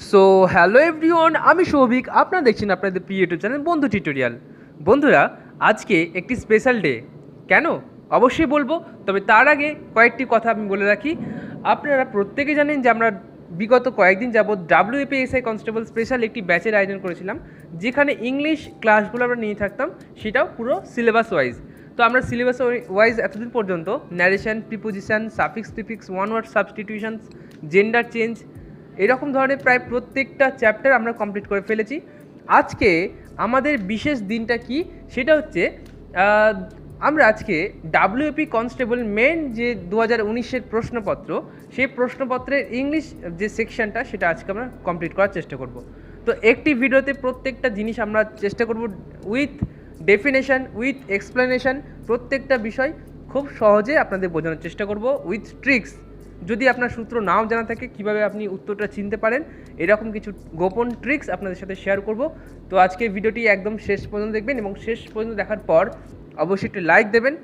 So hello everyone, আমি সৌভিক। আপনারা দেখছেন আপনাদের প্রিয় ইউটিউব চ্যানেল বন্ধু টিউটোরিয়াল। বন্ধুরা, আজকে একটি স্পেশাল ডে। কেন অবশ্যই বলবো, তবে তার আগে কয়েকটি কথা আমি বলে রাখি। আপনারা প্রত্যেকে জানেন যে আমরা বিগত কয়েকদিন যাবৎ WPSI কনস্টেবল স্পেশাল একটি ব্যাচের আয়োজন করেছিলাম, যেখানে ইংলিশ ক্লাসগুলো আমরা নিয়ে থাকতাম, সেটাও পুরো সিলেবাস ওয়াইজ। তো আমরা সিলেবাস ওয়াইজ এতদিন পর্যন্ত narration, preposition, suffix prefix, one word substitutions, gender change, এরকম ধরনের প্রায় প্রত্যেকটা চ্যাপ্টার আমরা কমপ্লিট করে ফেলেছি। আজকে আমাদের বিশেষ দিনটা কি, সেটা হচ্ছে আমরা আজকে WP কনস্টেবল মেন যে 2019-এর প্রশ্নপত্র, সেই প্রশ্নপত্রের ইংলিশ যে সেকশনটা, সেটা আজকে আমরা কমপ্লিট করার চেষ্টা করব। তো একটি ভিডিওতে প্রত্যেকটা জিনিস আমরা চেষ্টা করব উইথ ডেফিনেশন, উইথ এক্সপ্লেনেশন, প্রত্যেকটা বিষয় খুব সহজে আপনাদের বোঝানোর চেষ্টা করব, উইথ ট্রিক্স। যদি আপনার সূত্র নাও জানা থাকে, কিভাবে আপনি উত্তরটা চিনতে পারেন, এরকম কিছু গোপন ট্রিক্স আপনাদের সাথে শেয়ার করব। তো আজকের ভিডিওটি একদম শেষ পর্যন্ত দেখবেন, এবং শেষ পর্যন্ত দেখার পর অবশ্যই একটি লাইক দেবেন।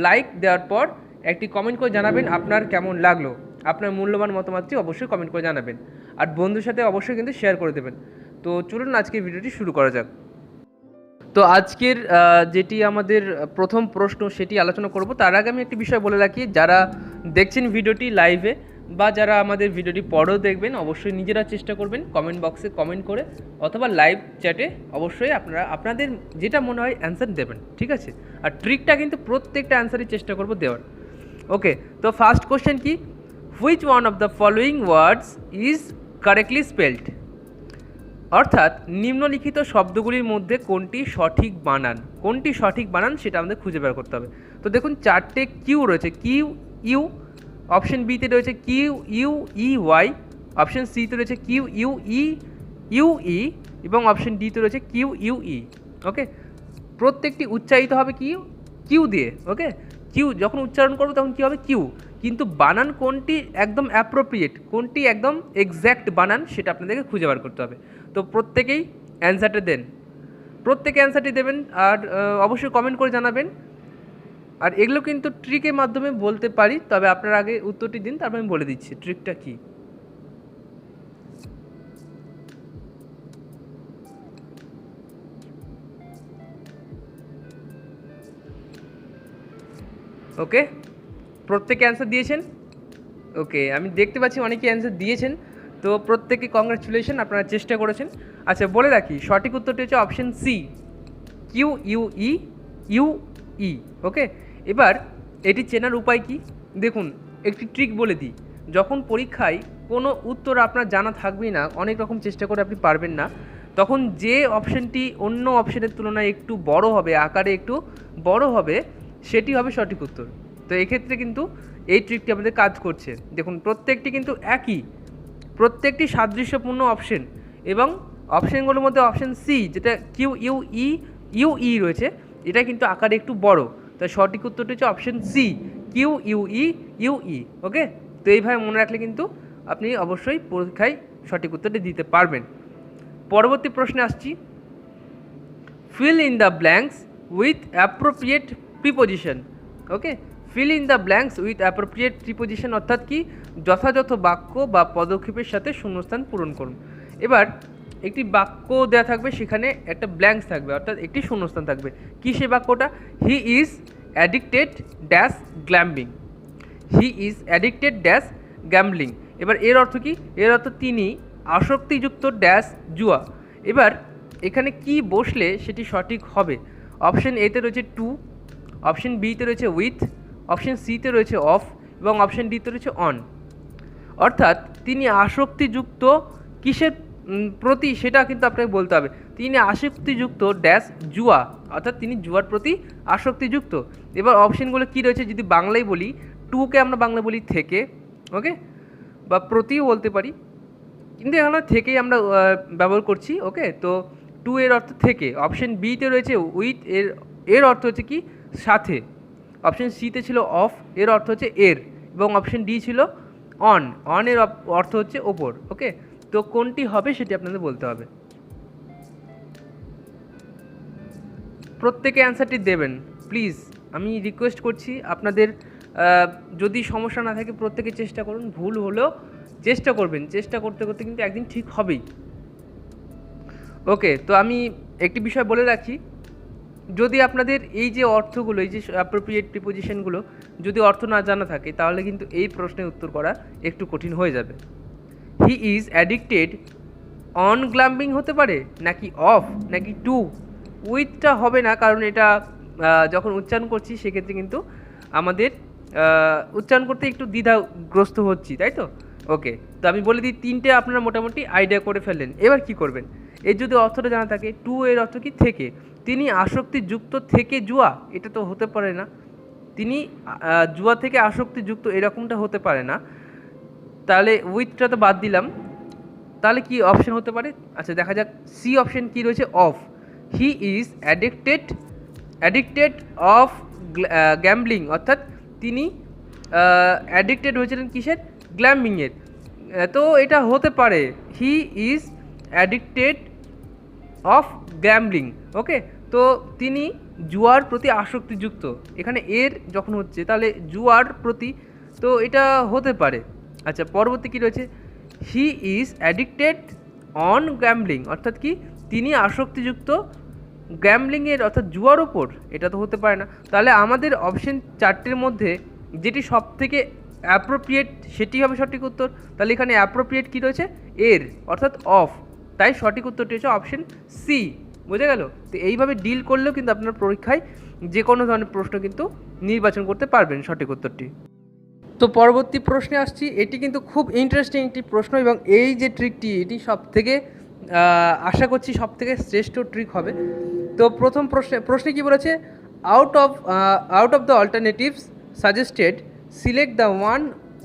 লাইক দেওয়ার পর একটি কমেন্ট করে জানাবেন আপনার কেমন লাগলো। আপনার মূল্যবান মতামতটি অবশ্যই কমেন্ট করে জানাবেন, আর বন্ধুর সাথে অবশ্যই কিন্তু শেয়ার করে দেবেন। তো চলুন আজকের ভিডিওটি শুরু করা যাক। তো আজকের যেটি আমাদের প্রথম প্রশ্ন, সেটি আলোচনা করব। তার আগে আমি একটি বিষয় বলে রাখি, যারা দেখছেন ভিডিওটি লাইভে বা যারা আমাদের ভিডিওটি পরেও দেখবেন, অবশ্যই নিজেরা চেষ্টা করবেন কমেন্ট বক্সে কমেন্ট করে অথবা লাইভ চ্যাটে অবশ্যই আপনারা আপনাদের যেটা মনে হয় অ্যান্সার দেবেন, ঠিক আছে? আর ট্রিকটা কিন্তু প্রত্যেকটা অ্যান্সারই চেষ্টা করব দেওয়ার। ওকে, তো ফার্স্ট কোশ্চেন কি, which one of the following words is correctly spelled? অর্থাৎ নিম্নলিখিত শব্দগুলির মধ্যে কোনটি সঠিক বানান, কোনটি সঠিক বানান সেটা আমাদের খুঁজে বের করতে হবে। তো দেখুন, চারটে কিউ রয়েছে, কিউ ইউ, অপশন বিতে রয়েছে q you e y, option সিতে রয়েছে q U E you e, এবং অপশন ডিতে রয়েছে কিউ ইউ ই। ওকে, প্রত্যেকটি উচ্চারিত হবে কিউ কিউ দিয়ে। ওকে, কিউ যখন উচ্চারণ করবো তখন কী হবে, কিউ। কিন্তু বানান কোনটি একদম অ্যাপ্রোপ্রিয়েট, কোনটি একদম এক্স্যাক্ট বানান, সেটা আপনাদেরকে খুঁজে বার করতে হবে। তো প্রত্যেকেই অ্যান্সারটা দেন, প্রত্যেকে অ্যান্সারটি দেবেন, আর অবশ্যই কমেন্ট করে জানাবেন। আর এগুলো কিন্তু ট্রিকের মাধ্যমে বলতে পারি, তবে আপনার আগে উত্তরটি দিন, তারপর আমি বলে দিচ্ছি ট্রিকটা কী। ওকে, প্রত্যেকে অ্যান্সার দিয়েছেন? ওকে, আমি দেখতে পাচ্ছি অনেকে অ্যান্সার দিয়েছেন, তো প্রত্যেকে কংগ্রাচুলেশন, আপনারা চেষ্টা করেছেন। আচ্ছা, বলে রাখি সঠিক উত্তরটি হচ্ছে option C, Q U E you E. Okay, এবার এটি চেনার উপায় কি, দেখুন একটি ট্রিক বলে দিই। যখন পরীক্ষায় কোনো উত্তর আপনার জানা থাকবেই না, অনেক রকম চেষ্টা করে আপনি পারবেন না, তখন যে অপশানটি অন্য অপশানের তুলনায় একটু বড় হবে, আকারে একটু বড় হবে, সেটি হবে সঠিক উত্তর। তো এক্ষেত্রে কিন্তু এই ট্রিকটি আমাদের কাজ করছে। দেখুন, প্রত্যেকটি কিন্তু একই, প্রত্যেকটি সাদৃশ্যপূর্ণ অপশন, এবং অপশানগুলোর মধ্যে অপশান সি, যেটা q U E you e রয়েছে, এটা কিন্তু আকারে একটু বড়। তাই সঠিক উত্তরটি হচ্ছে option C, Q U E you E. Okay, তো এইভাবে মনে রাখলে কিন্তু আপনি অবশ্যই পরীক্ষায় সঠিক উত্তরটি দিতে পারবেন। পরবর্তী প্রশ্নে আসছি, fill in the blanks with appropriate preposition. Okay, fill in the blanks with appropriate preposition অর্থাৎ কি, যথাযথ বাক্য বা পদক্ষেপের সাথে শূন্যস্থান পূরণ করুন। এবার একটি বাক্য দেওয়া থাকবে, সেখানে একটা ব্ল্যাঙ্কস থাকবে, অর্থাৎ একটি শূন্যস্থান থাকবে। কী সে বাক্যটা, he is addicted dash gambling, he is addicted dash gambling. এবার এর অর্থ কি, এর অর্থ তিনি আসক্তিযুক্ত ড্যাশ জুয়া। এবার এখানে কি বসলে সেটি সঠিক হবে, অপশন এতে রয়েছে টু, অপশন বিতে রয়েছে উইথ, অপশন সিতে রয়েছে অফ, এবং অপশন ডিতে রয়েছে অন। অর্থাৎ তিনি আসক্তিযুক্ত কিসের প্রতি, সেটা কিন্তু আপনাকে বলতে হবে। তিনি আসক্তিযুক্ত ড্যাশ জুয়া, অর্থাৎ তিনি জুয়ার প্রতি আসক্তিযুক্ত। এবার অপশনগুলো কী রয়েছে, যদি বাংলায় বলি, টুকে আমরা বাংলা বলি থেকে, ওকে, বা প্রতিও বলতে পারি, কিন্তু এখানে থেকেই আমরা ব্যবহার করছি। ওকে, তো টু এর অর্থ থেকে, অপশন বিতে রয়েছে উইথ, এর এর অর্থ হচ্ছে কি সাথে, অপশন সিতে ছিল অফ, এর অর্থ হচ্ছে এর, এবং অপশন ডি ছিল অন, অন এর অর্থ হচ্ছে ওপর। ওকে, তো কোনটি হবে সেটি আপনাদের বলতে হবে। প্রত্যেকে অ্যান্সারটি দেবেন প্লিজ, আমি রিকোয়েস্ট করছি আপনাদের। যদি সমস্যা না থাকে প্রত্যেকে চেষ্টা করুন, ভুল হলেও চেষ্টা করবেন, চেষ্টা করতে করতে কিন্তু একদিন ঠিক হবেই। ওকে, তো আমি একটি বিষয় বলে রাখি, যদি আপনাদের এই যে অর্থগুলো, এই যে অ্যাপ্রোপ্রিয়েট প্রিপোজিশনগুলো যদি অর্থ না জানা থাকে, তাহলে কিন্তু এই প্রশ্নের উত্তর করা একটু কঠিন হয়ে যাবে। হি ইজ অ্যাডিক্টেড অন গ্ল্যাম্বিং হতে পারে, নাকি অফ, নাকি টু। উইথটা হবে না, কারণ এটা যখন উচ্চারণ করছি সেক্ষেত্রে কিন্তু আমাদের উচ্চারণ করতে একটু দ্বিধাগ্রস্ত হচ্ছি, তাই তো। ওকে, তো আমি বলে দিই, তিনটে আপনারা মোটামুটি আইডিয়া করে ফেললেন। এবার কি করবেন, এর যদি অর্থটা জানা থাকে, টু এর অর্থ কি থেকে, তিনি আসক্তিযুক্ত থেকে জুয়া, এটা তো হতে পারে না। তিনি জুয়া থেকে আসক্তিযুক্ত, এরকমটা হতে পারে না। তাহলে উইথটা তো বাদ দিলাম, তাহলে কি অপশন হতে পারে? আচ্ছা, দেখা যাক সি অপশন কি রয়েছে, of. He is addicted of gambling, অর্থাৎ তিনি অ্যাডিক্টেড হয়েছিলেন কিসের, গ্ল্যাম্বিংয়ের। তো এটা হতে পারে, he is addicted of gambling. Okay, তো তিনি জুয়ার প্রতি আসক্তিযুক্ত, এখানে এর যখন হচ্ছে তাহলে জুয়ার প্রতি, তো এটা হতে পারে। আচ্ছা, পরবর্তী কী রয়েছে, হি ইজ অ্যাডিক্টেড অন গ্যাম্বলিং, অর্থাৎ কি তিনি আসক্তিযুক্ত গ্যাম্বলিংয়ের অর্থাৎ জুয়ার ওপর, এটা তো হতে পারে না। তাহলে আমাদের অপশন চারটের মধ্যে যেটি সব থেকে অ্যাপ্রোপ্রিয়েট সেটি হবে সঠিক উত্তর। তাহলে এখানে অ্যাপ্রোপ্রিয়েট কী রয়েছে, এর অর্থাৎ অফ, তাই সঠিক উত্তরটি হচ্ছে অপশন সি। বুঝে গেল? তো এইভাবে ডিল করলেও কিন্তু আপনার পরীক্ষায় যে কোনো ধরনের প্রশ্ন কিন্তু নির্বাচন করতে পারবেন সঠিক উত্তরটি। তো পরবর্তী প্রশ্নে আসছি, এটি কিন্তু খুব ইন্টারেস্টিং একটি প্রশ্ন, এবং এই যে ট্রিকটি এটি সব থেকে আশা করছি সব থেকে শ্রেষ্ঠ ট্রিক হবে। তো প্রথম প্রশ্নে কি বলেছে, out of the alternatives suggested select the one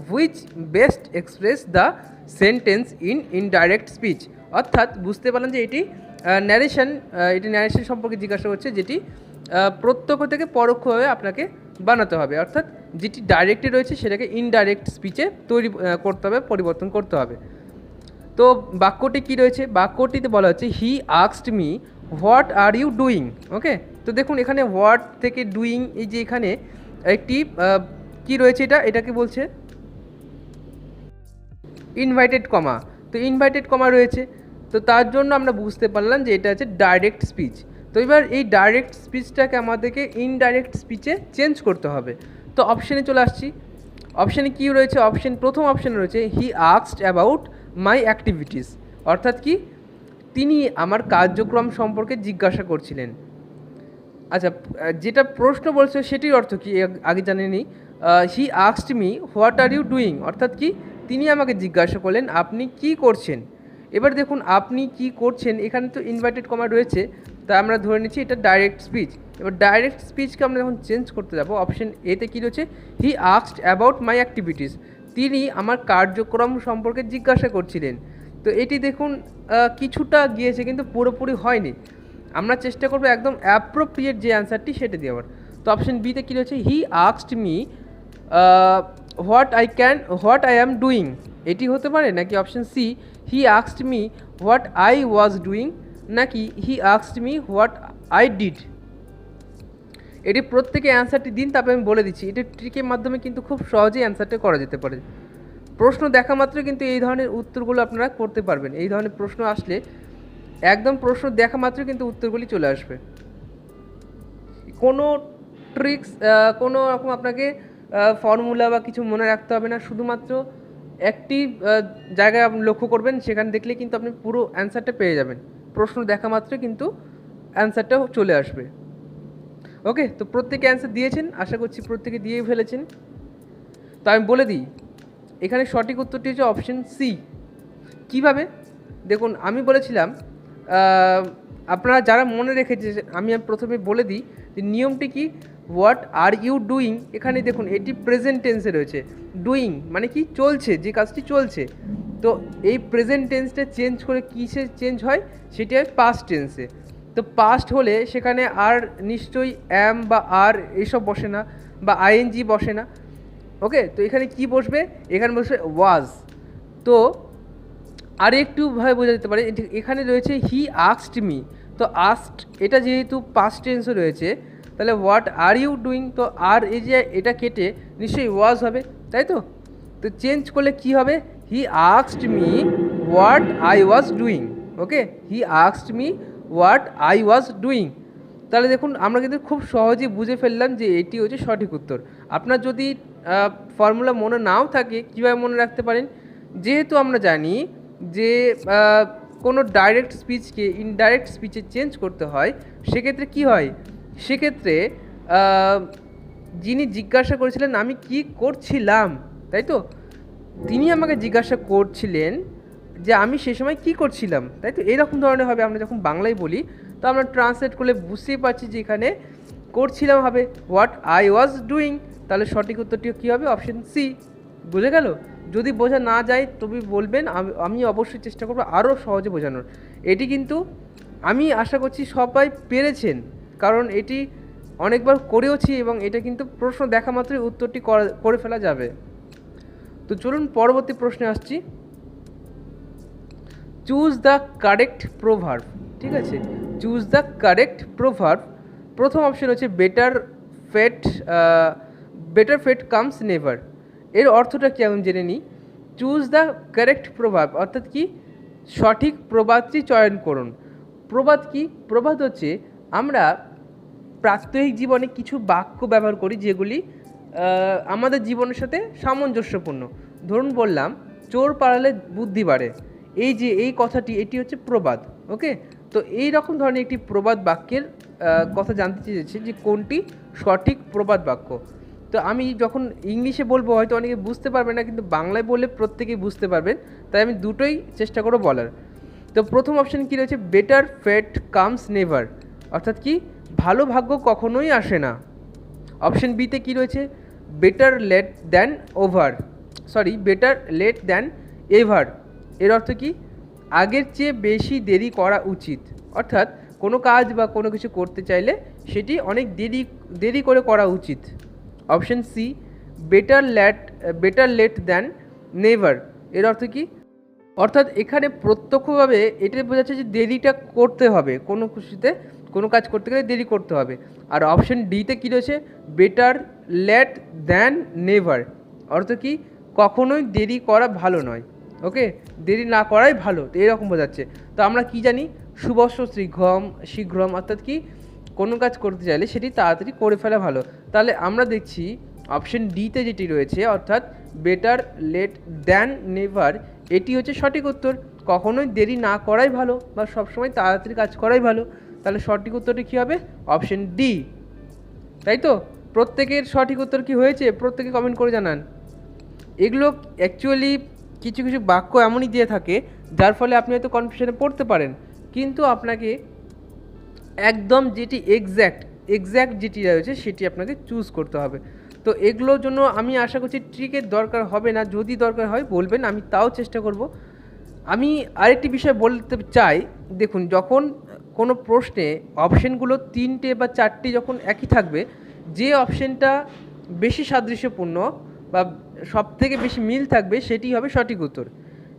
which best express the sentence in indirect speech. অর্থাৎ বুঝতে পারলাম যে এটি ন্যারেশন সম্পর্কে জিজ্ঞাসা করছে, যেটি প্রত্যক্ষ থেকে পরোক্ষভাবে আপনাকে বানাতে হবে, অর্থাৎ যেটি ডাইরেক্টে রয়েছে সেটাকে ইনডাইরেক্ট স্পিচে তৈরি করতে হবে, পরিবর্তন করতে হবে। তো বাক্যটি কি রয়েছে, বাক্যটিতে বলা হচ্ছে he asked me what are you doing. Okay, তো দেখুন এখানে হোয়াট থেকে ডুইং, এই যে এখানে একটি কি রয়েছে, এটাকে বলছে ইনভাইটেড কমা। তো ইনভাইটেড কমা রয়েছে, তো তার জন্য আমরা বুঝতে পারলাম যে এটা হচ্ছে ডাইরেক্ট স্পিচ। তো এবার এই ডাইরেক্ট স্পিচটাকে আমাদেরকে ইনডাইরেক্ট স্পিচে চেঞ্জ করতে হবে। তো অপশানে চলে আসছি, অপশানে কী রয়েছে, প্রথম অপশানে রয়েছে he asked about my activities, অর্থাৎ কি তিনি আমার কার্যক্রম সম্পর্কে জিজ্ঞাসা করছিলেন। আচ্ছা, যেটা প্রশ্ন বলছে সেটির অর্থ কি আগে জানে নি, he asked me what are you doing, অর্থাৎ কি তিনি আমাকে জিজ্ঞাসা করলেন আপনি কি করছেন। এবার দেখুন আপনি কি করছেন, এখানে তো ইনভার্টেড কমা রয়েছে, তাই আমরা ধরে নিচ্ছি এটা ডাইরেক্ট স্পিচ। এবার ডাইরেক্ট স্পিচকে আমরা যখন চেঞ্জ করতে যাব, অপশন এতে কী রয়েছে, he asked about my activities, তিনি আমার কার্যক্রম সম্পর্কে জিজ্ঞাসা করছিলেন। তো এটি দেখুন কিছুটা গিয়েছে কিন্তু পুরোপুরি হয়নি। আমরা চেষ্টা করবো একদম অ্যাপ্রোপ্রিয়েট যে অ্যান্সারটি সেটা দেওয়ার। তো অপশন বিতে কী রয়েছে, he asked me what I am doing, এটি হতে পারে, নাকি option C he asked me what I was doing, নাকি he asked me what I did. এটি প্রত্যেকে অ্যান্সারটি দিন, তারপরে আমি বলে দিচ্ছি। এটি ট্রিকের মাধ্যমে কিন্তু খুব সহজেই অ্যান্সারটা করা যেতে পারে। প্রশ্ন দেখা মাত্র কিন্তু এই ধরনের উত্তরগুলো আপনারা করতে পারবেন। এই ধরনের প্রশ্ন আসলে একদম প্রশ্ন দেখা মাত্র কিন্তু উত্তরগুলি চলে আসবে। কোনো ট্রিক্স, কোনো রকম আপনাকে ফর্মুলা বা কিছু মনে রাখতে হবে না, শুধুমাত্র একটি জায়গায় আপনি লক্ষ্য করবেন, সেখানে দেখলে কিন্তু আপনি পুরো অ্যান্সারটা পেয়ে যাবেন। প্রশ্ন দেখা মাত্র কিন্তু অ্যান্সারটা চলে আসবে। ওকে, তো প্রত্যেকে অ্যান্সার দিয়েছেন, আশা করছি প্রত্যেকে দিয়েই ফেলেছেন। তো আমি বলে দিই, এখানে সঠিক উত্তরটি হচ্ছে অপশন সি। কীভাবে দেখুন, আমি বলেছিলাম আপনারা যারা মনে রেখেছে, আমি প্রথমে বলে দিই যে নিয়মটি কি, হোয়াট আর ইউ ডুইং, এখানে দেখুন এটি প্রেজেন্ট টেন্সে রয়েছে। ডুইং মানে কি, চলছে, যে কাজটি চলছে। তো এই প্রেজেন্ট টেন্সটা চেঞ্জ করে কিসে চেঞ্জ হয়, সেটি হয় পাস্ট টেন্সে। তো পাস্ট হলে সেখানে আর নিশ্চয়ই অ্যাম বা আর এসব বসে না, বা আইএনজি বসে না। ওকে, তো এখানে কি বসবে, এখানে বসবে ওয়াজ। তো আর একটুভাবে বোঝা যেতে পারে, এখানে রয়েছে হি আস্কড মি। তো আস্কড এটা যেহেতু পাস্ট টেন্সে রয়েছে, তাহলে হোয়াট আর ইউ ডুইং, তো আর এই যে এটা কেটে নিশ্চয়ই ওয়াজ হবে, তাই তো। তো চেঞ্জ করলে কি হবে, হি asked me what I was doing. Okay, he asked me what I was doing. তাহলে দেখুন আমরা কিন্তু খুব সহজেই বুঝে ফেললাম যে এটি হচ্ছে সঠিক উত্তর। আপনার যদি ফর্মুলা মনে নাও থাকে, কীভাবে মনে রাখতে পারেন? যেহেতু আমরা জানি যে কোনো ডাইরেক্ট স্পিচকে ইনডাইরেক্ট স্পিচে চেঞ্জ করতে হয়, সেক্ষেত্রে কি হয়? সেক্ষেত্রে যিনি জিজ্ঞাসা করেছিলেন আমি কি করছিলাম, তাই তো, তিনি আমাকে জিজ্ঞাসা করছিলেন যে আমি সে সময় কী করছিলাম, তাই তো, এইরকম ধরনের হবে। আমরা যখন বাংলায় বলি তো আমরা ট্রান্সলেট করলে বুঝতেই পারছি যে এখানে করছিলাম হবে হোয়াট আই ওয়াজ ডুইং। তাহলে সঠিক উত্তরটি কী হবে? Option c. বুঝে গেল? যদি বোঝা না যায় তবে বলবেন, আমি অবশ্যই চেষ্টা করবো আরও সহজে বোঝানোর। এটি কিন্তু আমি আশা করছি সবাই পেরেছেন, কারণ এটি অনেকবার করেওছি এবং এটা কিন্তু প্রশ্ন দেখা মাত্রই উত্তরটি করে ফেলা যাবে। তো চলুন পরবর্তী প্রশ্নে আসছি। Choose the correct proverb. ঠিক আছে, চুজ দ্য কারেক্ট প্রোভার্ব। প্রথম অপশন হচ্ছে বেটার ফেট কামস নেভার। এর অর্থটা কি আমি জেনে নিই। চুজ দ্য কারেক্ট প্রোভার্ব অর্থাৎ কি? সঠিক প্রবাদটি চয়ন করুন। প্রবাদ কি? প্রবাদ হচ্ছে আমরা প্রাত্যহিক জীবনে কিছু বাক্য ব্যবহার করি যেগুলি আমাদের জীবনের সাথে সামঞ্জস্যপূর্ণ। ধরুন বললাম, চোর পালালে বুদ্ধি বাড়ে। এই যে এই কথাটি, এটি হচ্ছে প্রবাদ। ওকে, তো এই রকম ধরনের একটি প্রবাদ বাক্যের কথা জানতে চেয়েছি যে কোনটি সঠিক প্রবাদ বাক্য। তো আমি যখন ইংলিশে বলবো হয়তো অনেকে বুঝতে পারবে না, কিন্তু বাংলায় বললে প্রত্যেকেই বুঝতে পারবেন, তাই আমি দুটোই চেষ্টা করব বলার। তো প্রথম অপশান কী রয়েছে? বেটার ফেট কামস নেভার, অর্থাৎ কি? ভালো ভাগ্য কখনোই আসে না। অপশন বিতে কী রয়েছে? Better late than ever. এর অর্থ কি? আগের চেয়ে বেশি দেরি করা উচিত। অর্থাৎ কোনো কাজ বা কোনো কিছু করতে চাইলে সেটি অনেক দেরি করে করা উচিত। Option c, better late than never. এর অর্থ কি? অর্থাৎ এখানে প্রত্যক্ষভাবে এটা বোঝাচ্ছে যে দেরিটা করতে হবে, কোনো কিছুতে কোনো কাজ করতে গেলে দেরি করতে হবে। আর অপশন ডিতে কী রয়েছে? Better late than never. অর্থ কি? কখনোই দেরি করা ভালো নয়। ওকে, দেরি না করাই ভালো, তো এরকম বোঝাচ্ছে। তো আমরা কি জানি? শুভস্য শীঘ্রম, অর্থাৎ কি? কোনো কাজ করতে চাইলে সেটি তাড়াতাড়ি করে ফেলা ভালো। তাহলে আমরা দেখছি অপশন ডিতে যেটি রয়েছে, অর্থাৎ বেটার লেট দ্যান নেভার, এটি হচ্ছে সঠিক উত্তর। কখনোই দেরি না করাই ভালো, বা সবসময় তাড়াতাড়ি কাজ করাই ভালো। তাহলে সঠিক উত্তরটি কী হবে? Option D. তাই তো? প্রত্যেকের সঠিক উত্তর কি হয়েছে? প্রত্যেকে কমেন্ট করে জানান। এগুলো অ্যাকচুয়ালি কিছু কিছু বাক্য এমনই দিয়ে থাকে যার ফলে আপনি হয়তো কনফিউশনে পড়তে পারেন, কিন্তু আপনাকে একদম যেটি এক্স্যাক্ট যেটি রয়েছে সেটি আপনাকে চুজ করতে হবে। তো এগুলোর জন্য আমি আশা করছি ট্রিকের দরকার হবে না। যদি দরকার হয় বলবেন, আমি তাও চেষ্টা করব। আমি আরেকটি বিষয় বলতে চাই, দেখুন যখন কোনো প্রশ্নে অপশানগুলো 3টে বা 4টি যখন একই থাকবে, যে অপশানটা বেশি সাদৃশ্যপূর্ণ বা সবথেকে বেশি মিল থাকবে সেটি হবে সঠিক উত্তর।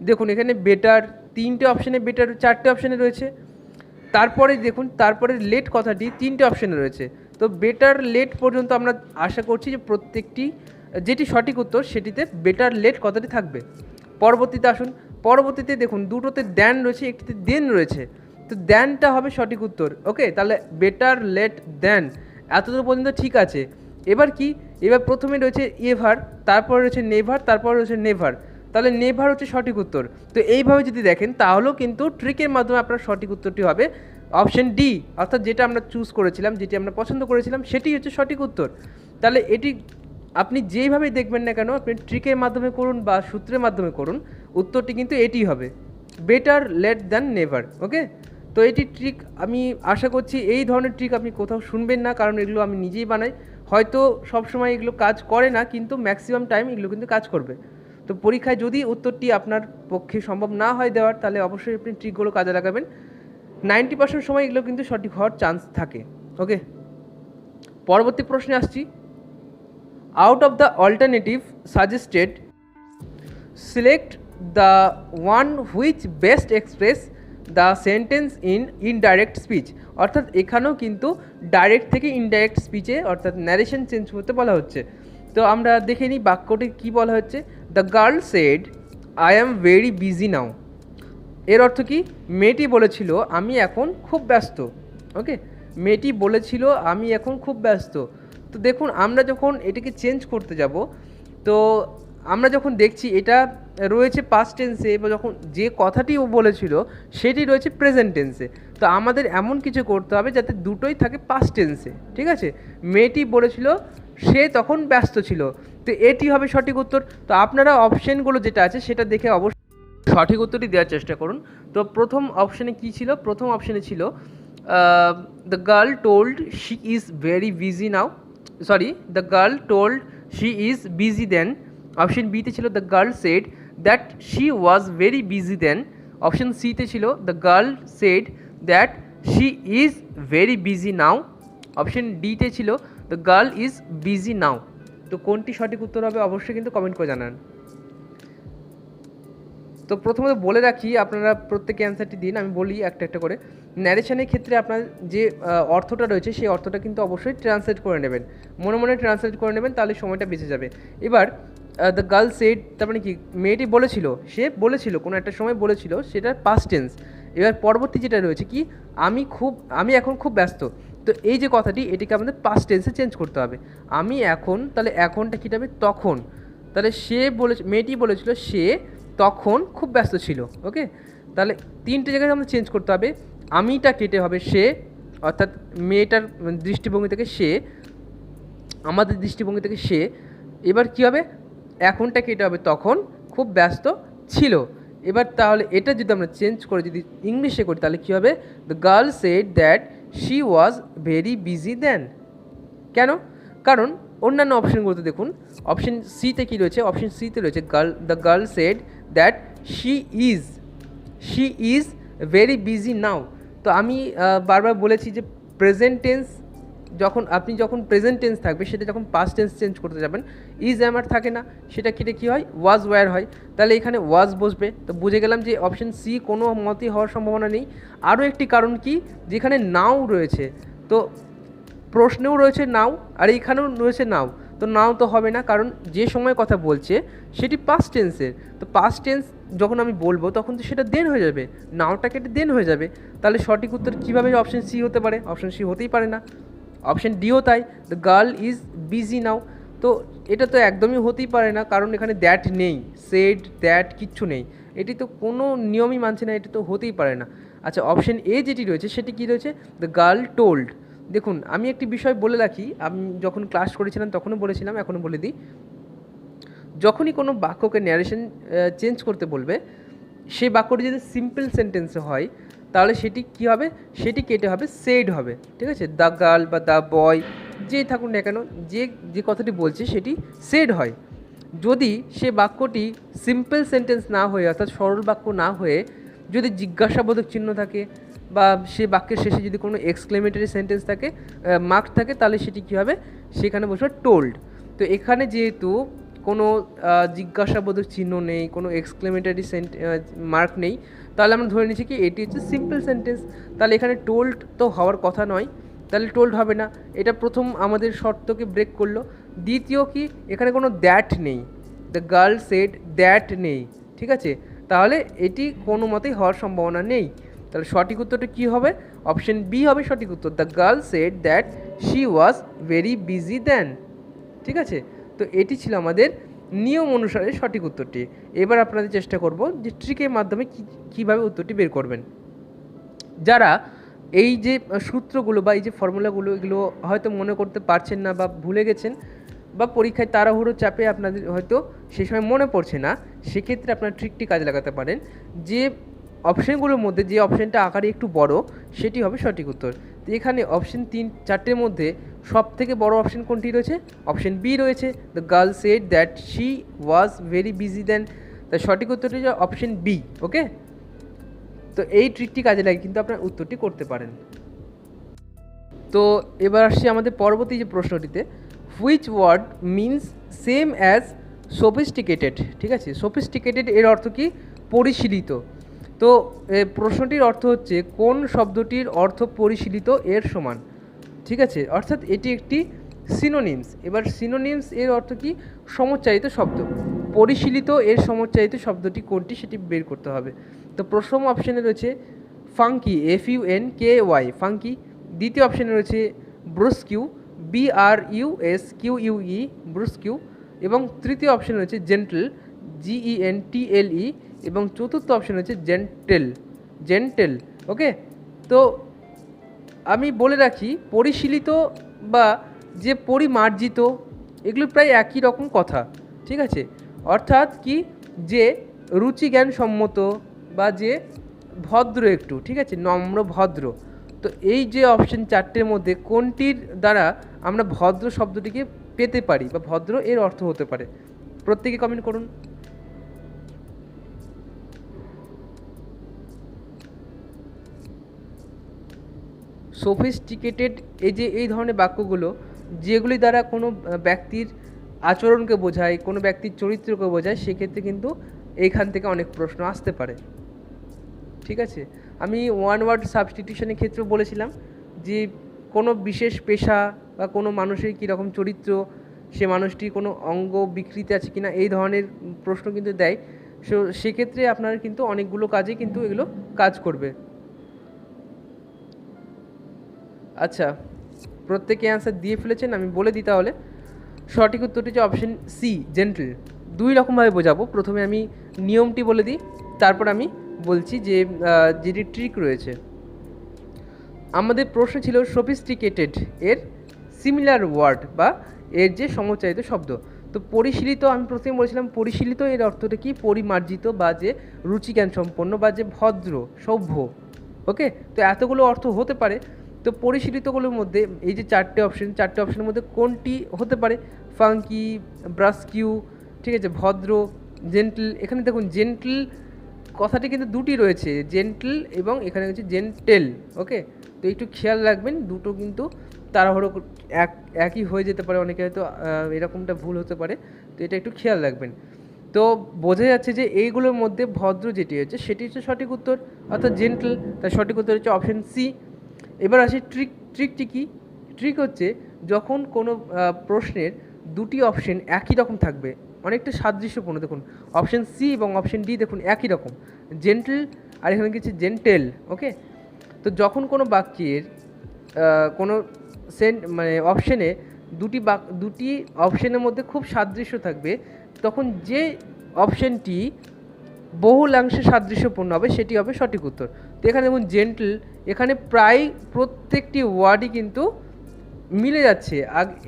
দেখুন এখানে বেটার 3টে অপশানে, বেটার 4টে অপশানে রয়েছে। তারপরে দেখুন, তারপরে লেট কথাটি 3টে অপশানে রয়েছে। তো বেটার লেট পর্যন্ত আমরা আশা করছি যে প্রত্যেকটি যেটি সঠিক উত্তর সেটিতে বেটার লেট কথাটি থাকবে। পরবর্তীতে আসুন, পরবর্তীতে দেখুন দুটোতে দ্যান রয়েছে, একটিতে দেন রয়েছে। তো দ্যানটা হবে সঠিক উত্তর। ওকে, তাহলে বেটার লেট দ্যান, এতদূর পর্যন্ত ঠিক আছে। এবার কি? এবার প্রথমে রয়েছে এভার, তারপরে রয়েছে নেভার, তারপরে রয়েছে নেভার। তাহলে নেভার হচ্ছে সঠিক উত্তর। তো এইভাবে যদি দেখেন তাহলেও কিন্তু ট্রিকের মাধ্যমে আপনার সঠিক উত্তরটি হবে অপশন ডি, অর্থাৎ যেটা আমরা চুজ করেছিলাম, যেটি আমরা পছন্দ করেছিলাম সেটি হচ্ছে সঠিক উত্তর। তাহলে এটি আপনি যেইভাবেই দেখবেন না কেন, আপনি ট্রিকের মাধ্যমে করুন বা সূত্রের মাধ্যমে করুন, উত্তরটি কিন্তু এটি হবে, বেটার লেট দ্যান নেভার। ওকে, তো এটি ট্রিক আমি আশা করছি এই ধরনের ট্রিক আপনি কোথাও শুনবেন না, কারণ এগুলো আমি নিজেই বানাই। হয়তো সবসময় এগুলো কাজ করে না, কিন্তু ম্যাক্সিমাম টাইম এগুলো কিন্তু কাজ করবে। তো পরীক্ষায় যদি উত্তরটি আপনার পক্ষে সম্ভব না হয় দেওয়ার, তাহলে অবশ্যই আপনি ট্রিকগুলো কাজে লাগাবেন। 90% সময় এগুলো কিন্তু সঠিক হওয়ার চান্স থাকে। ওকে, পরবর্তী প্রশ্নে আসছি। Out of the alternative suggested select the one which best express the sentence in indirect speech. অর্থাৎ এখানেও কিন্তু ডাইরেক্ট থেকে ইনডাইরেক্ট স্পিচে অর্থাৎ ন্যারেশন চেঞ্জ করতে বলা হচ্ছে। তো আমরা দেখে নিই বাক্যটি কী বলা হচ্ছে। The girl said I am very busy নাও, এর অর্থ কি? মেয়েটি বলেছিল আমি এখন খুব ব্যস্ত। ওকে, মেয়েটি বলেছিল আমি এখন খুব ব্যস্ত। তো দেখুন আমরা যখন এটাকে চেঞ্জ করতে যাব, তো আমরা যখন দেখছি এটা রয়েছে পাস্ট টেন্সে, বা যখন যে কথাটি ও বলেছিল সেটি রয়েছে প্রেজেন্ট টেন্সে। তো আমাদের এমন কিছু করতে হবে যাতে দুটোই থাকে পাস্ট টেন্সে। ঠিক আছে, মেয়েটি বলেছিল সে তখন ব্যস্ত ছিল, তো এটি হবে সঠিক উত্তর। তো আপনারা অপশানগুলো যেটা আছে সেটা দেখে অবশ্যই সঠিক উত্তরটি দেওয়ার চেষ্টা করুন। তো প্রথম অপশানে কী ছিল? প্রথম অপশানে ছিল the girl told she is very busy now, sorry, the girl told she is busy then. Option বিতে ছিল the girl said that she was very busy then. Option সিতে ছিল the girl said that she is very busy now. Option ডিতে ছিল the girl is busy now. তো কোনটি সঠিক উত্তর হবে অবশ্যই কিন্তু কমেন্ট করে জানান। তো প্রথমত বলে রাখি আপনারা প্রত্যেকে অ্যান্সারটি দিন, আমি বলি একটা একটা করে। ন্যারেশনের ক্ষেত্রে আপনার যে অর্থটা রয়েছে সেই অর্থটা কিন্তু অবশ্যই ট্রান্সলেট করে নেবেন, মনে মনে ট্রান্সলেট করে নেবেন, তাহলে সময়টা বেঁচে যাবে। এবার দ্য গার্ল সেড, তার মানে কি? মেয়েটি বলেছিল, সে বলেছিল, কোনো একটা সময় বলেছিল, সেটা পাস্ট টেন্স। এবার পরবর্তী যেটা রয়েছে কি, আমি এখন খুব ব্যস্ত। তো এই যে কথাটি, এটিকে আমাদের পাস্ট টেন্সে চেঞ্জ করতে হবে। আমি এখন, তাহলে এখনটা কী হবে? তখন। তাহলে সে মেয়েটি বলেছিল সে তখন খুব ব্যস্ত ছিল। ওকে, তাহলে তিনটে জায়গায় আমাদের চেঞ্জ করতে হবে। আমিটা কেটে হবে সে, অর্থাৎ মেয়েটার দৃষ্টিভঙ্গি থেকে সে, আমাদের দৃষ্টিভঙ্গি থেকে সে। এবার কী হবে? এখনটা কেটে হবে তখন খুব ব্যস্ত ছিল। এবার তাহলে এটা যদি আমরা চেঞ্জ করে যদি ইংলিশে করি তাহলে কী হবে? The girl said that she was very busy then. কেন? কারণ অন্যান্য অপশানগুলোতে দেখুন, অপশন সিতে কী রয়েছে? অপশন সিতে রয়েছে the girl said that she is very busy now. তো আমি বারবার বলেছি যে প্রেজেন্ট টেন্স যখন প্রেজেন্ট টেন্স থাকবে, সেটা যখন পাস্ট টেন্স চেঞ্জ করতে যাবেন, ইজ অ্যাম আর থাকে না, সেটা কেটে কী হয়? ওয়াজ ওয়্যার হয়। তাহলে এখানে ওয়াজ বসবে। তো বুঝে গেলাম যে অপশন সি কোনো মতেই হওয়ার সম্ভাবনা নেই। আরও একটি কারণ কি, যেখানে নাও রয়েছে, তো প্রশ্নেও রয়েছে নাও আর এইখানেও রয়েছে নাও, তো নাও তো হবে না, কারণ যে সময় কথা বলছে সেটি পাস্ট টেন্সের। তো পাস্ট টেন্স যখন আমি বলবো তখন তো সেটা দেন হয়ে যাবে, নাওটা কেটে দেন হয়ে যাবে। তাহলে সঠিক উত্তর কীভাবে অপশন সি হতে পারে? অপশন সি হতেই পারে না। অপশন ডিও তাই, the girl is busy now. তো এটা তো একদমই হতেই পারে না, কারণ এখানে দ্যাট নেই, সেড দ্যাট কিচ্ছু নেই, এটি তো কোনো নিয়মই মানছে না, এটি তো হতেই পারে না। আচ্ছা, অপশন এ যেটি রয়েছে সেটি কী রয়েছে? The girl told. দেখুন আমি একটি বিষয় বলে রাখি, আমি যখন ক্লাস করেছিলাম তখনও বলেছিলাম, এখনও বলে দিই, যখনই কোনো বাক্যকে ন্যারেশন চেঞ্জ করতে বলবে, সেই বাক্যটি যদি সিম্পল সেন্টেন্সে হয় তাহলে সেটি কী হবে? সেটি কেটে হবে সেড হবে। ঠিক আছে, দ্য গার্ল বা দ্য বয় যেই থাকুন না কেন, যে কথাটি বলছে সেটি সেড হয়। যদি সে বাক্যটি সিম্পল সেন্টেন্স না হয়ে, অর্থাৎ সরল বাক্য না হয়ে যদি জিজ্ঞাসাবোধক চিহ্ন থাকে, বা সে বাক্যের শেষে যদি কোনো এক্সক্লেমেটরি সেন্টেন্স থাকে, মার্ক থাকে, তাহলে সেটি কী হবে? সেখানে বসবে টোল্ড। তো এখানে যেহেতু কোনো জিজ্ঞাসাবোধক চিহ্ন নেই, কোনো এক্সক্লেমেটরি মার্ক নেই, তাহলে আমরা ধরে নিচ্ছি কি এটি হচ্ছে সিম্পল সেন্টেন্স। তাহলে এখানে টোল্ড তো হওয়ার কথা নয়, তাহলে টোল্ড হবে না। এটা প্রথম আমাদের শর্তকে ব্রেক করলো। দ্বিতীয় কি, এখানে কোনো দ্যাট নেই, দ্য গার্ল সেড দ্যাট নেই। ঠিক আছে, তাহলে এটি কোনো মতেই হওয়ার সম্ভাবনা নেই। তাহলে সঠিক উত্তরটা কী হবে? অপশন বি হবে সঠিক উত্তর, the girl said that she was very busy then. ঠিক আছে, তো এটি ছিল আমাদের নিয়ম অনুসারে সঠিক উত্তরটি। এবার আপনাদের চেষ্টা করব যে ট্রিকের মাধ্যমে কীভাবে উত্তরটি বের করবেন। যারা এই যে সূত্রগুলো বা এই যে ফর্মুলাগুলো, এগুলো হয়তো মনে করতে পারছেন না বা ভুলে গেছেন, বা পরীক্ষায় তাড়াহুড়ো চাপে আপনাদের হয়তো সে সময় মনে পড়ছে না, সেক্ষেত্রে আপনার ট্রিকটি কাজে লাগাতে পারেন। যে অপশানগুলোর মধ্যে যে অপশানটা আকারে একটু বড়, সেটি হবে সঠিক উত্তর। তো এখানে অপশান 3-4টের মধ্যে সব থেকে বড় অপশান কোনটি রয়েছে? অপশান বি রয়েছে, the girl said that she was very busy then. তাই সঠিক উত্তরটি হচ্ছে অপশান বি। ওকে, তো এই ট্রিকটি কাজে লাগে কিন্তু আপনার উত্তরটি করতে পারেন। তো এবার আসছি আমাদের পরবর্তী যে প্রশ্নটিতে, which word means same as sophisticated. ঠিক আছে, সোফিস্টিকেটেড এর অর্থ কি? পরিশীলিত। তো প্রশ্নটির অর্থ হচ্ছে কোন শব্দটির অর্থ পরিশীলিত এর সমান। ঠিক আছে, অর্থাৎ এটি একটি সিনোনিমস। এবার সিনোনিমস এর অর্থ কি? সমুচ্চারিত শব্দ। পরিশীলিত এর সমুচ্চায়িত শব্দটি কোনটি সেটি বের করতে হবে। তো প্রথম অপশানে রয়েছে ফাঙ্কি, FUNKY ফাঙ্কি। দ্বিতীয় অপশানে রয়েছে ব্রুস্কিউ, BRUSQUE ব্রুস্কিউ। এবং তৃতীয় অপশানে রয়েছে জেন্টল, GENTLE। এবং চতুর্থ অপশান রয়েছে জেন্টেল। ওকে, তো আমি বলে রাখি পরিশীলিত বা যে পরিমার্জিত এগুলো প্রায় একই রকম কথা, ঠিক আছে। অর্থাৎ কি, যে রুচি জ্ঞান সম্মত বা যে ভদ্র একটু, ঠিক আছে, নম্র ভদ্র। তো এই যে অপশন চারটের মধ্যে কোনটির দ্বারা আমরা ভদ্র শব্দটিকে পেতে পারি বা ভদ্র এর অর্থ হতে পারে, প্রত্যেকে কমেন্ট করুন। সোফিস্টিকেটেড এই ধরনের বাক্যগুলো যেগুলি দ্বারা কোনো ব্যক্তির আচরণকে বোঝায়, কোনো ব্যক্তির চরিত্রকে বোঝায়, সেক্ষেত্রে কিন্তু এইখান থেকে অনেক প্রশ্ন আসতে পারে, ঠিক আছে। আমি ওয়ান ওয়ার্ড সাবস্টিটিউশনের ক্ষেত্রেও বলেছিলাম যে কোনো বিশেষ পেশা বা কোনো মানুষের কীরকম চরিত্র, সে মানুষটির কোনো অঙ্গ বিকৃতি আছে কিনা, এই ধরনের প্রশ্ন কিন্তু দেয়। সো সেক্ষেত্রে আপনার কিন্তু অনেকগুলো কাজে কিন্তু এগুলো কাজ করবে। আচ্ছা, প্রত্যেকে অ্যান্সার দিয়ে ফেলেছেন, আমি বলে দিই তাহলে। সঠিক উত্তরটি হচ্ছে অপশন সি, জেন্টল। দুই রকমভাবে বোঝাবো, প্রথমে আমি নিয়মটি বলে দিই, তারপর আমি বলছি যে যেটি ট্রিক রয়েছে। আমাদের প্রশ্ন ছিল সোফিস্টিকেটেড এর সিমিলার ওয়ার্ড বা এর যে সমুচ্চায়িত শব্দ। তো পরিশীলিত, আমি প্রথমে বলেছিলাম পরিশীলিত এর অর্থটা কি, পরিমার্জিত বা যে রুচিজ্ঞান সম্পন্ন বা যে ভদ্র সভ্য। ওকে, তো এতগুলো অর্থ হতে পারে। তো পরিশীলিতগুলোর মধ্যে এই যে চারটে অপশনের মধ্যে কোনটি হতে পারে, ফাঙ্কি, ব্রাস্কিউ, ঠিক আছে, ভদ্র, জেন্টল। এখানে দেখুন জেন্টল কথাটি কিন্তু দুটি রয়েছে, জেন্টল এবং এখানে হচ্ছে জেন্টেল। ওকে, তো একটু খেয়াল রাখবেন, দুটো কিন্তু তাড়াহুড়ো একই হয়ে যেতে পারে, অনেকে হয়তো এরকমটা ভুল হতে পারে, তো এটা একটু খেয়াল রাখবেন। তো বোঝা যাচ্ছে যে এইগুলোর মধ্যে ভদ্র যেটি হচ্ছে সেটি হচ্ছে সঠিক উত্তর, অর্থাৎ জেন্টল। তার সঠিক উত্তর হচ্ছে অপশন সি। এবার আসি ট্রিকটি কি। ট্রিক হচ্ছে যখন কোনো প্রশ্নের দুটি অপশন একই রকম থাকবে, অনেকটা সাদৃশ্যপূর্ণ। দেখুন অপশন সি এবং অপশন ডি দেখুন একই রকম, জেন্টল আর এখানে কিছু জেন্টেল। ওকে, তো যখন কোনো বাক্যের কোনো মানে অপশনে দুটি অপশনের মধ্যে খুব সাদৃশ্য থাকবে, তখন যে অপশনটি বহুলাংশে সাদৃশ্যপূর্ণ হবে সেটি হবে সঠিক উত্তর। তো এখানে দেখুন জেন্টল, এখানে প্রায় প্রত্যেকটি ওয়ার্ডই কিন্তু মিলে যাচ্ছে,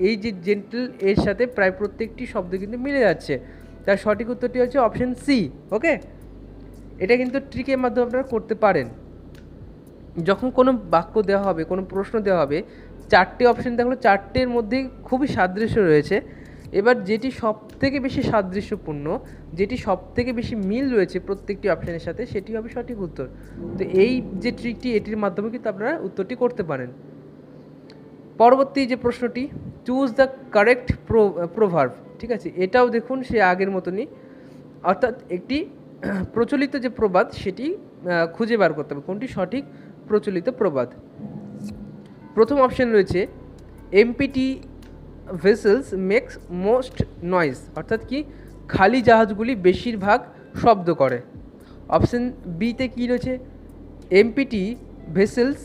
এই যে জেন্টল এর সাথে প্রায় প্রত্যেকটি শব্দ কিন্তু মিলে যাচ্ছে। তার সঠিক উত্তরটি হচ্ছে অপশন সি। ওকে, এটা কিন্তু ট্রিকের মাধ্যমে আপনারা করতে পারেন। যখন কোনো বাক্য দেওয়া হবে, কোনো প্রশ্ন দেওয়া হবে, চারটে অপশন দেখলো, চারটের মধ্যেই খুবই সাদৃশ্য রয়েছে। এবার যেটি সব থেকে বেশি সাদৃশ্যপূর্ণ, যেটি সব থেকে বেশি মিল রয়েছে প্রত্যেকটি অপশানের সাথে, সেটি হবে সঠিক উত্তর। তো এই যে ট্রিকটি, এটির মাধ্যমে কিন্তু আপনারা উত্তরটি করতে পারেন। পরবর্তী যে প্রশ্নটি, চুজ দ্য কারেক্ট প্রোভার্ব, ঠিক আছে, এটাও দেখুন সে আগের মতনই, অর্থাৎ একটি প্রচলিত যে প্রবাদ সেটি খুঁজে বার করতে হবে কোনটি সঠিক প্রচলিত প্রবাদ। প্রথম অপশন রয়েছে empty vessels makes most noise, অর্থাৎ কি খালি জাহাজগুলি বেশিরভাগ শব্দ করে। অপশন বিতে কী রয়েছে, empty vessels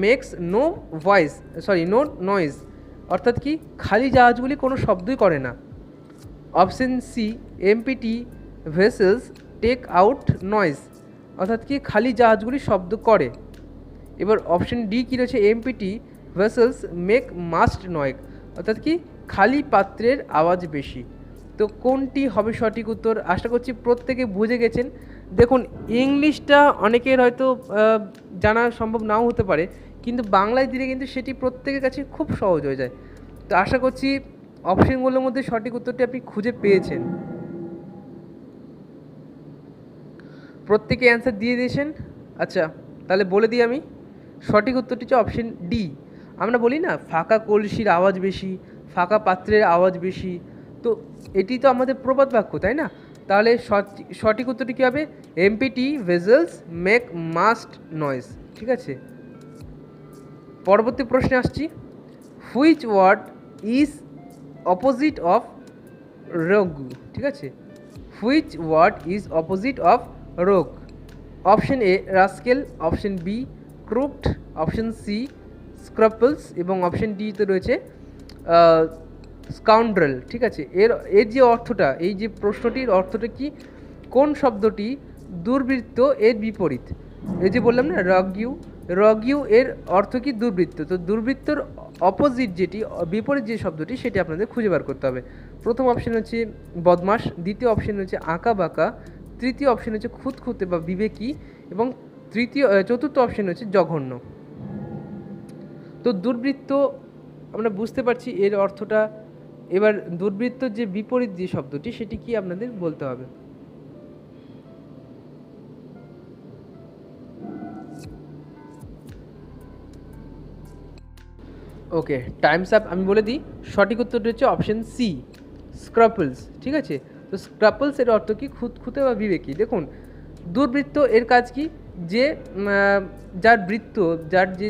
makes no noise, অর্থাৎ কি খালি জাহাজগুলি কোনো শব্দই করে না। Option c, empty vessels take out noise, অর্থাৎ কি খালি জাহাজগুলি শব্দ করে। এবার অপশন ডি কী রয়েছে, empty vessels make most noise, অর্থাৎ কি খালি পাত্রের আওয়াজ বেশি। তো কোনটি হবে সঠিক উত্তর, আশা করছি প্রত্যেকে বুঝে গেছেন। দেখুন ইংলিশটা অনেকের হয়তো জানা সম্ভব নাও হতে পারে, কিন্তু বাংলায় দিলে কিন্তু সেটি প্রত্যেকের কাছে খুব সহজ হয়ে যায়। তো আশা করছি অপশনগুলোর মধ্যে সঠিক উত্তরটি আপনি খুঁজে পেয়েছেন। প্রত্যেকে অ্যান্সার দিয়ে দিয়েছেন। আচ্ছা, তাহলে বলে দিই আমি, সঠিক উত্তরটি হচ্ছে অপশন ডি। আমরা বলি না ফাঁকা কলসির আওয়াজ বেশি, ফাঁকা পাত্রের আওয়াজ বেশি, তো এটি তো আমাদের প্রবাদ বাক্য, তাই না? তাহলে সঠিক উত্তরটি কী হবে, empty vessels make most noise, ঠিক আছে। পরবর্তী প্রশ্নে আসছি, which word is opposite of rogue, ঠিক আছে। Which word is opposite of rogue? Option A rascal, option B crooked, option C scruples এবং অপশন ডিতে রয়েছে স্কাউন্ড্রেল। ঠিক আছে, এর এর যে অর্থটা, এই যে প্রশ্নটির অর্থটা কি, কোন শব্দটি দুর্বৃত্ত এর বিপরীত? এই যে বললাম না রগিউ, রগিউ এর অর্থ কি দুর্বৃত্ত। তো দুর্বৃত্তর অপোজিট যেটি, বিপরীত যে শব্দটি, সেটি আপনাদের খুঁজে বার করতে হবে। প্রথম অপশন হচ্ছে বদমাস, দ্বিতীয় অপশন হচ্ছে আঁকা বাঁকা, তৃতীয় অপশন হচ্ছে খুঁতখুঁতে বা বিবেকী এবং চতুর্থ অপশন হচ্ছে জঘন্য। তো দুর্বৃত্ত আমরা বুঝতে পারছি এর অর্থটা। এবার দুর্বৃত্তর যে বিপরীত যে শব্দটি, সেটি কি আপনাদের বলতে হবে। ওকে, টাইমস আপ। আমি বলে দিই, সঠিক উত্তরটি হচ্ছে অপশন সি স্ক্রাপলস। ঠিক আছে, তো স্ক্রাপলস এর অর্থ কি খুঁতখুঁতে বা বিবেকী। দেখুন, দুর্বৃত্ত এর কাজ কি, যে যার বৃত্ত, যার যে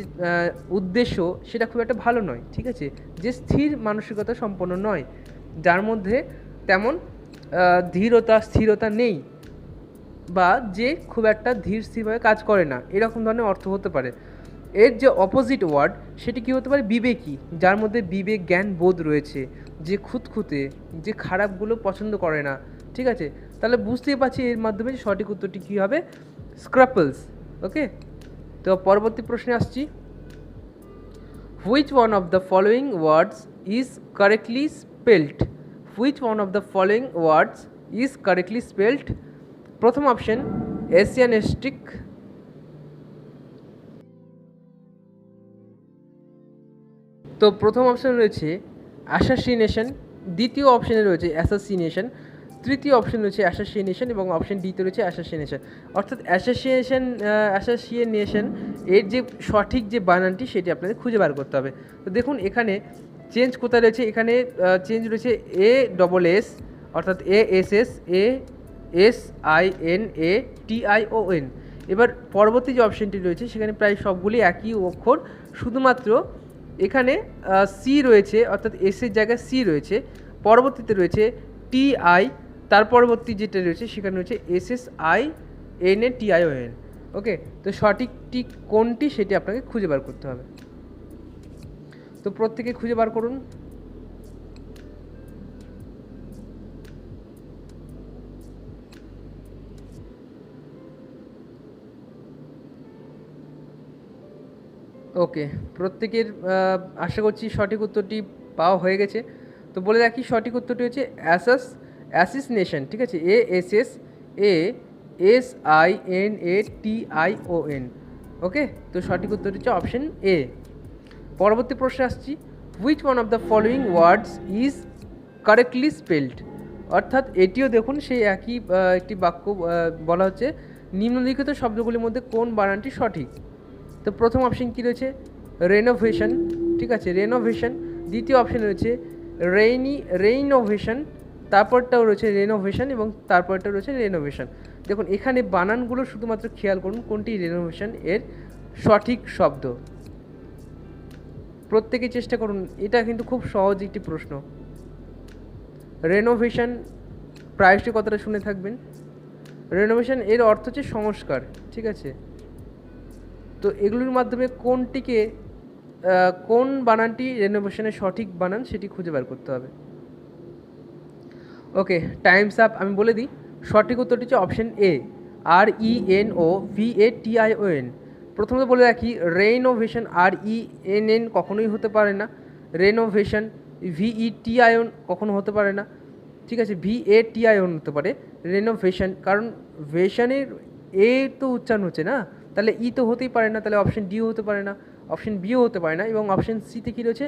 উদ্দেশ্য সেটা খুব একটা ভালো নয়। ঠিক আছে, যে স্থির মানসিকতা সম্পন্ন নয়, যার মধ্যে তেমন ধীরতা স্থিরতা নেই, বা যে খুব একটা ধীর স্থিরভাবে কাজ করে না, এরকম ধরনের অর্থ হতে পারে। এর যে অপোজিট ওয়ার্ড, সেটি কী হতে পারে, বিবেকী, যার মধ্যে বিবেক জ্ঞান বোধ রয়েছে, যে খুঁতখুঁতে, যে খারাপগুলো পছন্দ করে না। ঠিক আছে, তাহলে বুঝতেই পারছি এর মাধ্যমে সঠিক উত্তরটি কী হবে, স্ক্রাপলস। ওকে, তো পরবর্তী প্রশ্নে আসছি। Which one of the following words is correctly spelled? Which one of the following words is correctly spelled? প্রথম অপশন এশিয়ানিস্টিক, তো প্রথম অপশন রয়েছে অ্যাসাসিনেশন, দ্বিতীয় অপশনে রয়েছে অ্যাসাসিনেশন, তৃতীয় অপশন রয়েছে অ্যাসাসিনেশন এবং অপশন ডিতে রয়েছে অ্যাসাসিনেশন। অর্থাৎ অ্যাসাসিনেশন এর যে সঠিক যে বানানটি, সেটি আপনাদের খুঁজে বার করতে হবে। তো দেখুন এখানে চেঞ্জ কোথায় রয়েছে, এখানে চেঞ্জ রয়েছে এ ডবল এস, অর্থাৎ a S S, A S I N A T I O n. এবার পরবর্তী যে অপশনটি রয়েছে, সেখানে প্রায় সবগুলি একই অক্ষর, শুধুমাত্র এখানে সি রয়েছে, অর্থাৎ এসের জায়গায় সি রয়েছে, পরবর্তীতে রয়েছে টি আই, তার পরবর্তী যেটা রয়েছে সেখানে রয়েছে S S I N A T I O N. Okay, তো সঠিকটি কোনটি সেটি আপনাকে খুঁজে বার করতে হবে। তো প্রত্যেকে খুঁজে বার করুন। ওকে, প্রত্যেকের আশা করছি সঠিক উত্তরটি পাওয়া হয়ে গেছে। তো বলে রাখি, সঠিক উত্তরটি হচ্ছে অ্যাসিসনেশন। ঠিক আছে, A S S A S I N A T I O N. Okay, তো সঠিক উত্তরটি হচ্ছে অপশন এ। পরবর্তী প্রশ্নে আসছি। Which one of the following words is correctly spelled? অর্থাৎ এটিও দেখুন সেই একই একটি বাক্য, বলা হচ্ছে নিম্নলিখিত শব্দগুলির মধ্যে কোন বানানটি সঠিক। তো প্রথম অপশন কী রয়েছে, রেনোভেশন। ঠিক আছে, রেনোভেশন। দ্বিতীয় অপশন রয়েছে রেইনোভেশন, তারপরটাও রয়েছে রেনোভেশন এবং তারপরটাও রয়েছে রেনোভেশন। দেখুন এখানে বানানগুলো শুধুমাত্র খেয়াল করুন কোনটি রেনোভেশন এর সঠিক শব্দ। প্রত্যেকে চেষ্টা করুন, এটা কিন্তু খুব সহজ একটি প্রশ্ন। রেনোভেশন প্রায়শই কথাটা শুনে থাকবেন। রেনোভেশন এর অর্থ হচ্ছে সংস্কার। ঠিক আছে, তো এগুলোর মাধ্যমে কোনটিকে, কোন বানানটি রেনোভেশনের সঠিক বানান, সেটি খুঁজে বার করতে হবে। ওকে, টাইমস আপ। আমি বলে দিই, সঠিক উত্তরটি হচ্ছে অপশন এ RENOVATION। প্রথমত বলে রাখি, রেনোভেশন RENN কখনোই হতে পারে না, রেনোভেশন VETION কখনো হতে পারে না। ঠিক আছে, VATION হতে পারে, রেনোভেশন, কারণ ভেশনের এ তো উচ্চারণ হচ্ছে না, তাহলে ই তো হতেই পারে না, তাহলে অপশন ডিও হতে পারে না, অপশন বিও হতে পারে না, এবং অপশন সিতে কী রয়েছে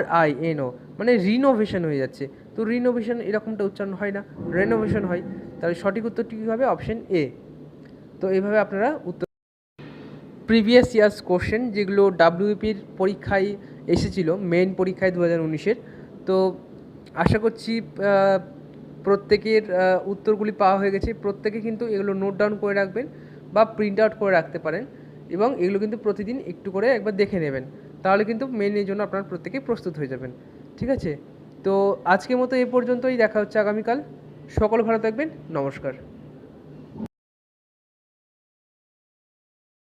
RINO, মানে রিনোভেশন হয়ে যাচ্ছে। তো রিনোভেশন এরকমটা উচ্চারণ হয় না, রেনোভেশন হয়। তাহলে সঠিক উত্তরটি কী হবে, অপশন এ। তো এইভাবে আপনারা উত্তর, প্রিভিয়াস ইয়ার্স কোশ্চেন যেগুলো ডাব্লিউপির পরীক্ষায় এসেছিলো, মেন পরীক্ষায় 2019-এর, তো আশা করছি প্রত্যেকের উত্তরগুলি পাওয়া হয়ে গেছে। প্রত্যেকে কিন্তু এগুলো নোট ডাউন করে রাখবেন বা প্রিন্ট আউট করে রাখতে পারেন, এবং এগুলো কিন্তু প্রতিদিন একটু করে একবার দেখে নেবের, তাহলে কিন্তু মেনের জন্য আপনারা প্রত্যেকেই প্রস্তুত হয়ে যাবেন। ঠিক আছে, তো আজকের মতো এই পর্যন্তই, দেখা হচ্ছে আগামীকাল। সকলে ভালো থাকবেন, নমস্কার।